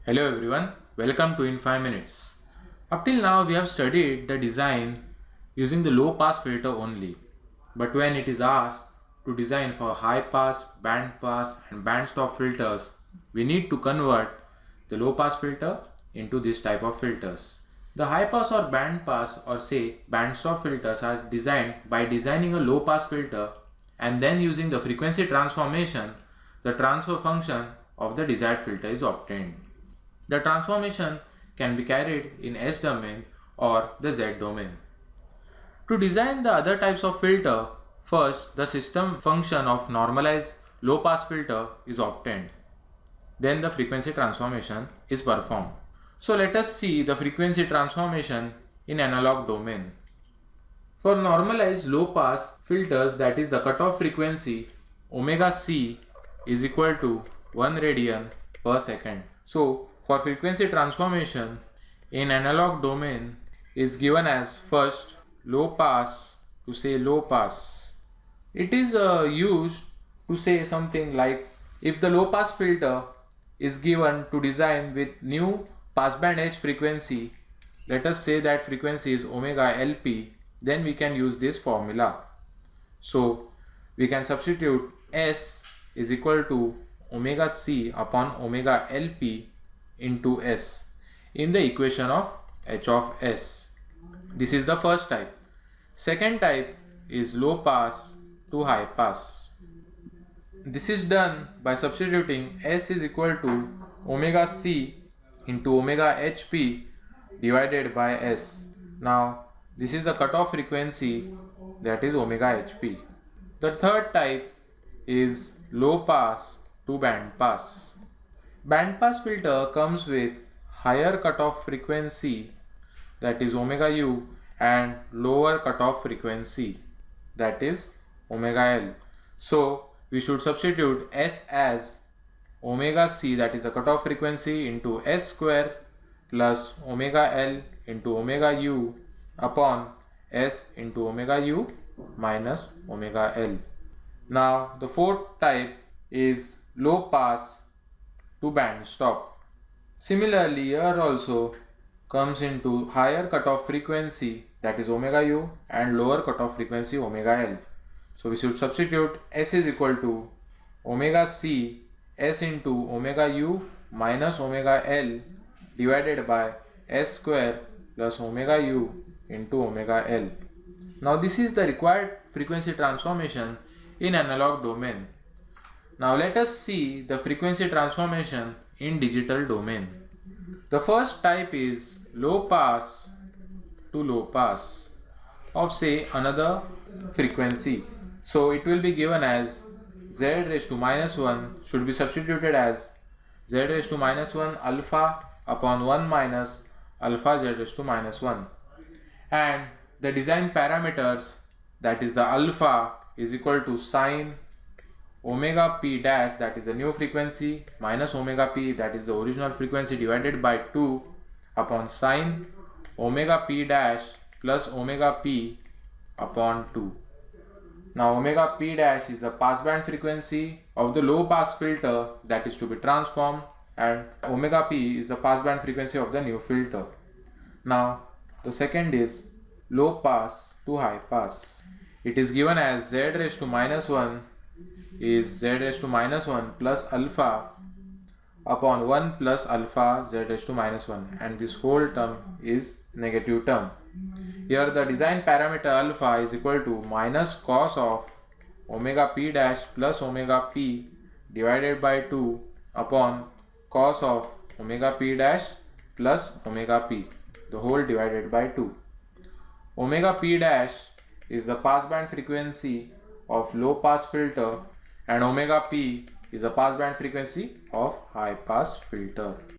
Hello everyone, welcome to In 5 Minutes. Up till now we have studied the design using the low pass filter only. But when it is asked to design for high pass, band pass and band stop filters, we need to convert the low pass filter into this type of filters. The high pass or band pass or say band stop filters are designed by designing a low pass filter and then using the frequency transformation, the transfer function of the desired filter is obtained. The transformation can be carried in S domain or the Z domain. To design the other types of filter, first the system function of normalized low pass filter is obtained. Then the frequency transformation is performed. So let us see the frequency transformation in analog domain. For normalized low pass filters, that is the cutoff frequency omega c is equal to 1 radian per second. So for frequency transformation in analog domain is given as first low pass to say low pass. It is used to say something like if the low pass filter is given to design with new passband edge frequency, let us say that frequency is omega LP, then we can use this formula. So we can substitute S is equal to omega C upon omega LP into S in the equation of H of S. This is the first type. Second type is low pass to high pass. This is done by substituting S is equal to omega C into omega HP divided by S. Now this is the cutoff frequency, that is omega HP. The third type is low pass to band pass. Band pass filter comes with higher cutoff frequency, that is omega U, and lower cutoff frequency, that is omega L. So we should substitute S as omega C, that is the cutoff frequency, into S square plus omega L into omega U upon S into omega U minus omega L. Now the fourth type is low pass to band stop. Similarly, here also comes into higher cutoff frequency, that is omega U, and lower cutoff frequency omega L. So we should substitute S is equal to omega C S into omega U minus omega L divided by S square plus omega U into omega L. Now this is the required frequency transformation in analog domain. Now let us see the frequency transformation in digital domain. The first type is low pass to low pass of say another frequency. So it will be given as Z raised to minus 1 should be substituted as Z raised to minus 1 alpha upon 1 minus alpha Z raised to minus 1. And the design parameters, that is the alpha is equal to sine omega p dash, that is the new frequency, minus omega p, that is the original frequency, divided by 2 upon sine omega p dash plus omega p upon 2. Now omega p dash is the passband frequency of the low pass filter that is to be transformed, and omega p is the passband frequency of the new filter. Now the second is low pass to high pass. It is given as Z raised to minus 1 is Z raised to minus 1 plus alpha upon 1 plus alpha Z raised to minus 1, and this whole term is negative term. Here the design parameter alpha is equal to minus cos of omega p dash plus omega p divided by 2 upon cos of omega p dash plus omega p, the whole divided by 2. Omega p dash is the passband frequency of low pass filter and omega p is the passband frequency of high pass filter.